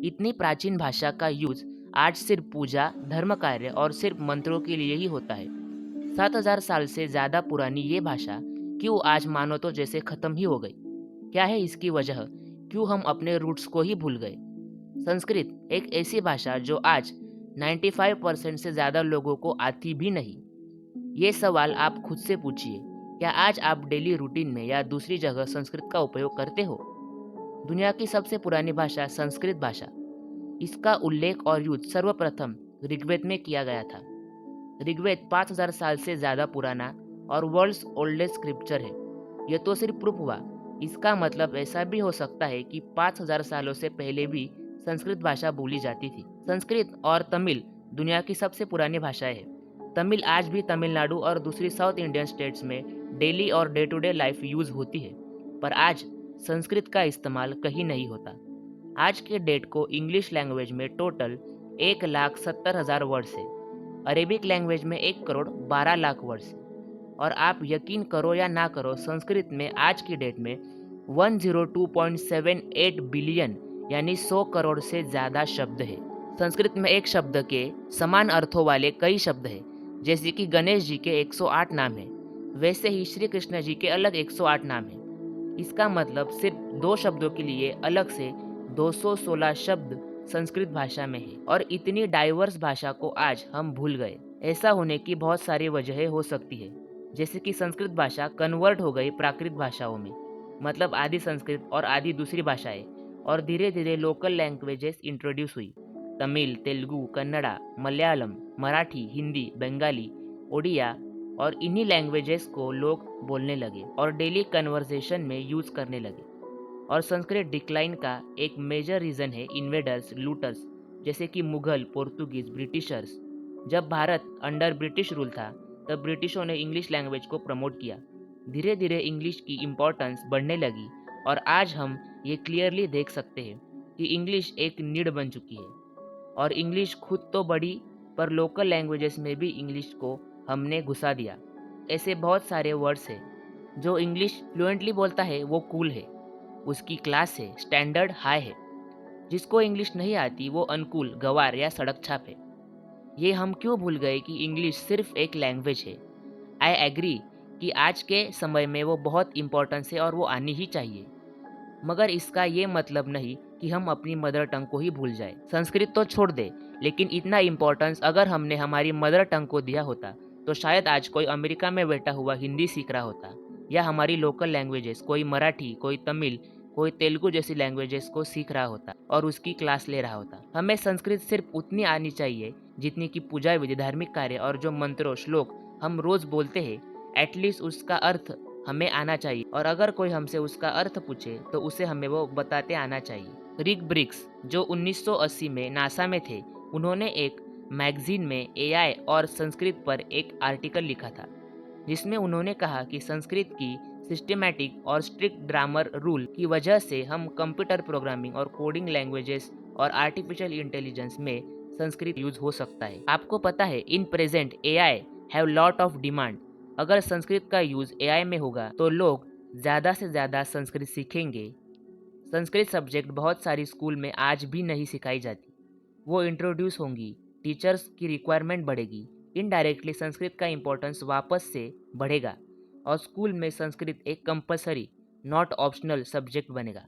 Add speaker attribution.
Speaker 1: इतनी प्राचीन भाषा का यूज आज सिर्फ पूजा, धर्म कार्य और सिर्फ मंत्रों के लिए ही होता है। 7,000 साल से ज़्यादा पुरानी ये भाषा क्यों आज मानो तो जैसे खत्म ही हो गई? क्या है इसकी वजह? क्यों हम अपने रूट्स को ही भूल गए? संस्कृत एक ऐसी भाषा जो आज 95% से ज़्यादा लोगों को आती भी नहीं। ये सवाल आप खुद से पूछिए। क्या आज आप डेली रूटीन में या दूसरी जगह संस्कृत का उपयोग करते हो? दुनिया की सबसे पुरानी भाषा संस्कृत भाषा। इसका उल्लेख और यूज सर्वप्रथम ऋग्वेद में किया गया था। ऋग्वेद 5000 साल से ज़्यादा पुराना और वर्ल्ड्स ओल्डेस्ट स्क्रिप्चर है। यह तो सिर्फ प्रूफ हुआ। इसका मतलब ऐसा भी हो सकता है कि 5000 सालों से पहले भी संस्कृत भाषा बोली जाती थी। संस्कृत और तमिल दुनिया की सबसे पुरानी भाषाएं हैं। तमिल आज भी तमिलनाडु और दूसरी साउथ इंडियन स्टेट्स में डेली और day to day life use होती है, पर आज संस्कृत का इस्तेमाल कहीं नहीं होता। आज के डेट को इंग्लिश लैंग्वेज में टोटल 1,70,000 वर्ड्स है। अरेबिक लैंग्वेज में 1,12,00,000 वर्ड्स है। और आप यकीन करो या ना करो, संस्कृत में आज की डेट में 102.78 बिलियन यानी 100 करोड़ से ज़्यादा शब्द है। संस्कृत में एक शब्द के समान अर्थों वाले कई शब्द हैं, जैसे कि गणेश जी के 108 नाम हैं, वैसे ही श्री कृष्ण जी के अलग 108 नाम हैं। इसका मतलब सिर्फ दो शब्दों के लिए अलग से 216 शब्द संस्कृत भाषा में है। और इतनी डाइवर्स भाषा को आज हम भूल गए। ऐसा होने की बहुत सारी वजहें हो सकती है, जैसे कि संस्कृत भाषा कन्वर्ट हो गई प्राकृत भाषाओं में, मतलब आदि संस्कृत और आदि दूसरी भाषाएं, और धीरे धीरे लोकल लैंग्वेजेस इंट्रोड्यूस हुई। तमिल, तेलुगु, कन्नड़ा, मलयालम, मराठी, हिंदी, बंगाली, ओडिया, और इन्हीं लैंग्वेजेस को लोग बोलने लगे और डेली कन्वर्सेशन में यूज करने लगे। और संस्कृत डिक्लाइन का एक मेजर रीज़न है इन्वेडर्स, लूटर्स, जैसे कि मुगल, पोर्तुगीज, ब्रिटिशर्स। जब भारत अंडर ब्रिटिश रूल था, तब ब्रिटिशों ने इंग्लिश लैंग्वेज को प्रमोट किया। धीरे धीरे इंग्लिश की इम्पोर्टेंस बढ़ने लगी और आज हम ये क्लियरली देख सकते हैं कि इंग्लिश एक नीड बन चुकी है। और इंग्लिश खुद तो बढ़ी, पर लोकल लैंग्वेजेस में भी इंग्लिश को हमने घुसा दिया। ऐसे बहुत सारे वर्ड्स हैं। जो इंग्लिश फ्लुएंटली बोलता है वो कूल है, उसकी क्लास है, स्टैंडर्ड हाई है। जिसको इंग्लिश नहीं आती वो अनकूल, गंवार या सड़क छाप है। ये हम क्यों भूल गए कि इंग्लिश सिर्फ एक लैंग्वेज है? आई एग्री कि आज के समय में वो बहुत इम्पोर्टेंस है और वो आनी ही चाहिए, मगर इसका ये मतलब नहीं कि हम अपनी मदर टंग को ही भूल जाए। संस्कृत तो छोड़ दे, लेकिन इतना इम्पोर्टेंस अगर हमने हमारी मदर टंग को दिया होता, तो शायद आज कोई अमेरिका में बैठा हुआ हिंदी सीख रहा होता, या हमारी लोकल लैंग्वेजेस, कोई मराठी, कोई तमिल, कोई तेलुगु जैसी लैंग्वेजेस को सीख रहा होता और उसकी क्लास ले रहा होता। हमें संस्कृत सिर्फ उतनी आनी चाहिए जितनी कि पूजा विधि, धार्मिक कार्य और जो मंत्रों, श्लोक हम रोज बोलते हैं, एटलीस्ट उसका अर्थ हमें आना चाहिए। और अगर कोई हमसे उसका अर्थ पूछे तो उसे हमें वो बताते आना चाहिए। रिक ब्रिक्स, जो 1980 में नासा में थे, उन्होंने एक मैगजीन में एआई और संस्कृत पर एक आर्टिकल लिखा था, जिसमें उन्होंने कहा कि संस्कृत की सिस्टमैटिक और स्ट्रिक्ट ग्रामर रूल की वजह से हम कंप्यूटर प्रोग्रामिंग और कोडिंग लैंग्वेजेस और आर्टिफिशियल इंटेलिजेंस में संस्कृत यूज हो सकता है। आपको पता है, in present AI have lot of demand. अगर संस्कृत का यूज एआई में होगा तो लोग ज़्यादा से ज़्यादा संस्कृत सीखेंगे। संस्कृत सब्जेक्ट बहुत सारी स्कूल में आज भी नहीं सिखाई जाती, वो इंट्रोड्यूस होंगी। टीचर्स की रिक्वायरमेंट बढ़ेगी। इनडायरेक्टली संस्कृत का इम्पोर्टेंस वापस से बढ़ेगा और स्कूल में संस्कृत एक कंपलसरी, नॉट ऑप्शनल सब्जेक्ट बनेगा।